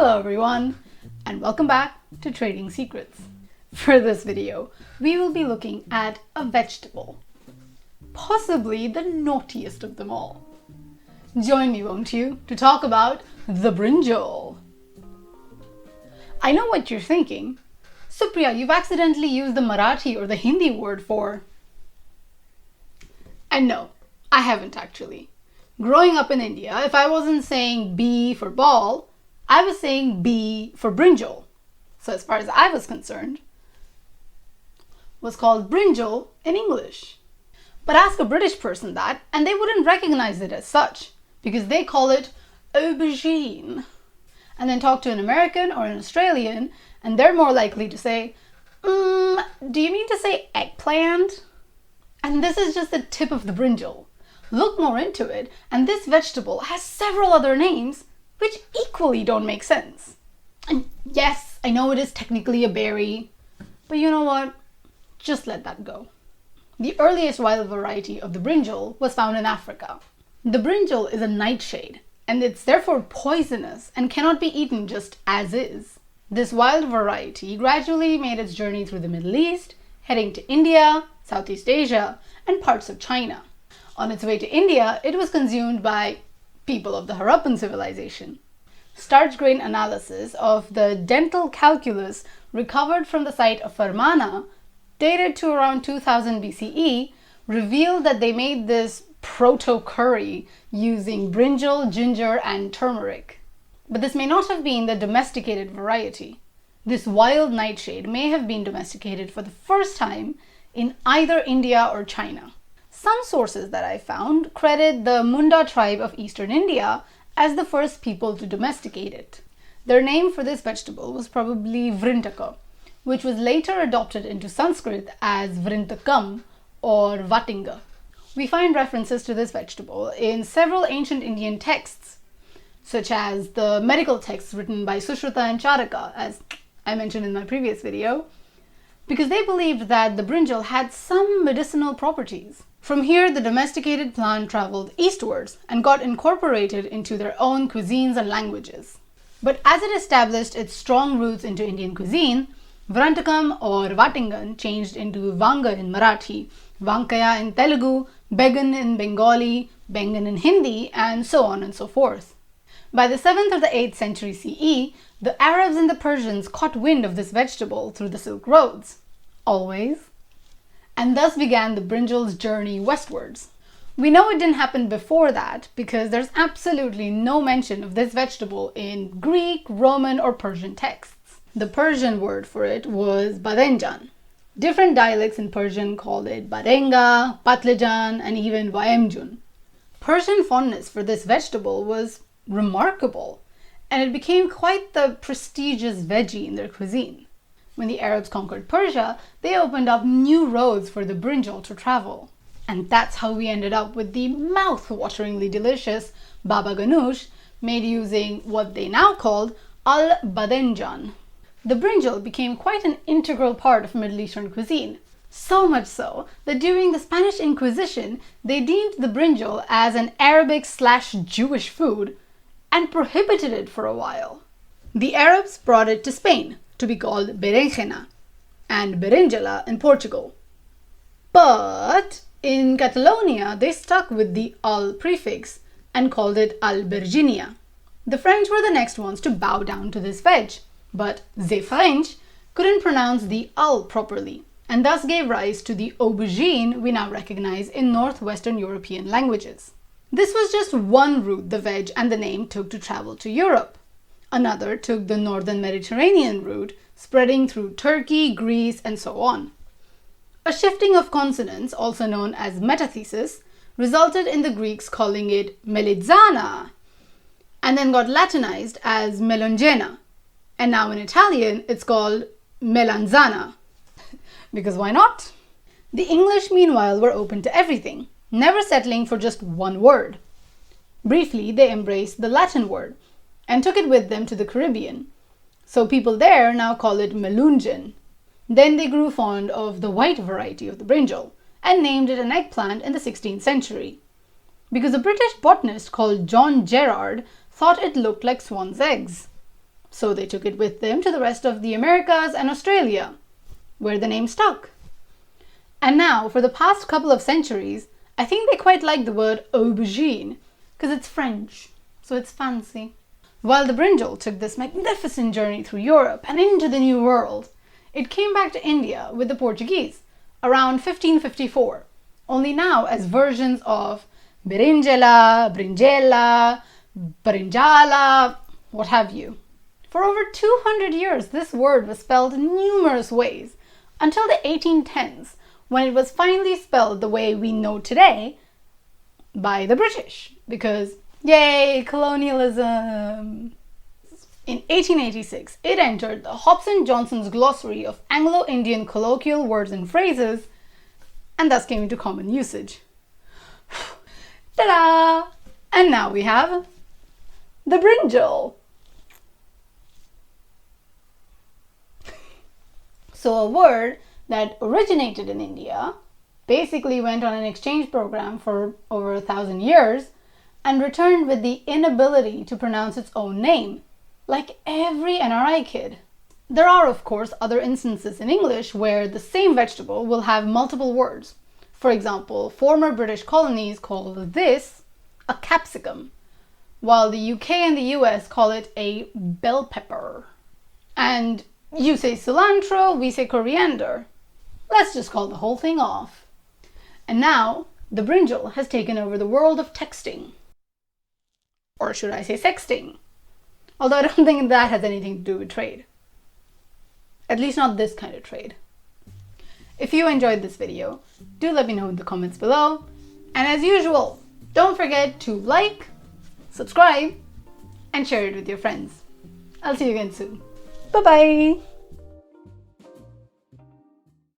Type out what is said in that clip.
Hello everyone, and welcome back to Trading Secrets. For this video, we will be looking at a vegetable, possibly the naughtiest of them all. Join me, won't you, to talk about the brinjal. I know what you're thinking. Supriya, you've accidentally used the Marathi or the Hindi word for... And no, I haven't actually. Growing up in India, if I wasn't saying B for ball, I was saying B for brinjal. So as far as I was concerned, was called brinjal in English. But ask a British person that, and they wouldn't recognize it as such, because they call it aubergine. And then talk to an American or an Australian, and they're more likely to say, do you mean to say eggplant? And this is just the tip of the brinjal. Look more into it, and this vegetable has several other names which equally don't make sense. And yes, I know it is technically a berry, but you know what? Just let that go. The earliest wild variety of the brinjal was found in Africa. The brinjal is a nightshade, and it's therefore poisonous and cannot be eaten just as is. This wild variety gradually made its journey through the Middle East, heading to India, Southeast Asia, and parts of China. On its way to India, it was consumed by people of the Harappan civilization. Starch grain analysis of the dental calculus recovered from the site of Fermana, dated to around 2000 BCE, revealed that they made this proto-curry using brinjal, ginger, and turmeric. But this may not have been the domesticated variety. This wild nightshade may have been domesticated for the first time in either India or China. Some sources that I found credit the Munda tribe of eastern India as the first people to domesticate it. Their name for this vegetable was probably vrintaka, which was later adopted into Sanskrit as vrintakam or vatinga. We find references to this vegetable in several ancient Indian texts, such as the medical texts written by Sushruta and Charaka, as I mentioned in my previous video, because they believed that the brinjal had some medicinal properties. From here, the domesticated plant traveled eastwards and got incorporated into their own cuisines and languages. But as it established its strong roots into Indian cuisine, Vrantakam or Vatingan changed into Vanga in Marathi, Vankaya in Telugu, Began in Bengali, Bengan in Hindi, and so on and so forth. By the 7th or the 8th century CE, the Arabs and the Persians caught wind of this vegetable through the Silk Roads. Always. And thus began the brinjal's journey westwards. We know it didn't happen before that because there's absolutely no mention of this vegetable in Greek, Roman, or Persian texts. The Persian word for it was badenjan. Different dialects in Persian called it badenga, patlijan, and even vaemjun. Persian fondness for this vegetable was remarkable, and it became quite the prestigious veggie in their cuisine. When the Arabs conquered Persia, they opened up new roads for the brinjal to travel. And that's how we ended up with the mouth-wateringly delicious baba ganoush, made using what they now called al-badenjan. The brinjal became quite an integral part of Middle Eastern cuisine, so much so that during the Spanish Inquisition, they deemed the brinjal as an Arabic/Jewish food and prohibited it for a while. The Arabs brought it to Spain, to be called berenjena, and berinjela in Portugal. But in Catalonia, they stuck with the al prefix and called it alberginia. The French were the next ones to bow down to this veg, but the French couldn't pronounce the al properly, and thus gave rise to the aubergine we now recognize in northwestern European languages. This was just one route the veg and the name took to travel to Europe. Another took the northern Mediterranean route, spreading through Turkey, Greece, and so on. A shifting of consonants, also known as metathesis, resulted in the Greeks calling it melizzana, and then got Latinized as melongena, and now in Italian it's called melanzana. Because why not? The English, meanwhile, were open to everything, never settling for just one word. Briefly, they embraced the Latin word, and took it with them to the Caribbean. So people there now call it melungeon. Then they grew fond of the white variety of the brinjal and named it an eggplant in the 16th century. Because a British botanist called John Gerard thought it looked like swan's eggs. So they took it with them to the rest of the Americas and Australia, where the name stuck. And now, for the past couple of centuries, I think they quite like the word aubergine, because it's French, so it's fancy. While the brinjal took this magnificent journey through Europe and into the New World, it came back to India with the Portuguese around 1554, only now as versions of berinjela, brinjela, brinjala, what have you. For over 200 years, this word was spelled in numerous ways, until the 1810s, when it was finally spelled the way we know today by the British, because yay, colonialism! In 1886, it entered the Hobson-Johnson's Glossary of Anglo-Indian Colloquial Words and Phrases, and thus came into common usage. Ta-da! And now we have the brinjal. So a word that originated in India, basically went on an exchange program for over 1,000 years, and returned with the inability to pronounce its own name, like every NRI kid. There are, of course, other instances in English where the same vegetable will have multiple words. For example, former British colonies call this a capsicum, while the UK and the US call it a bell pepper. And you say cilantro, we say coriander. Let's just call the whole thing off. And now, the brinjal has taken over the world of texting. Or should I say sexting? Although I don't think that has anything to do with trade. At least not this kind of trade. If you enjoyed this video, do let me know in the comments below. And as usual, don't forget to like, subscribe, and share it with your friends. I'll see you again soon. Bye-bye!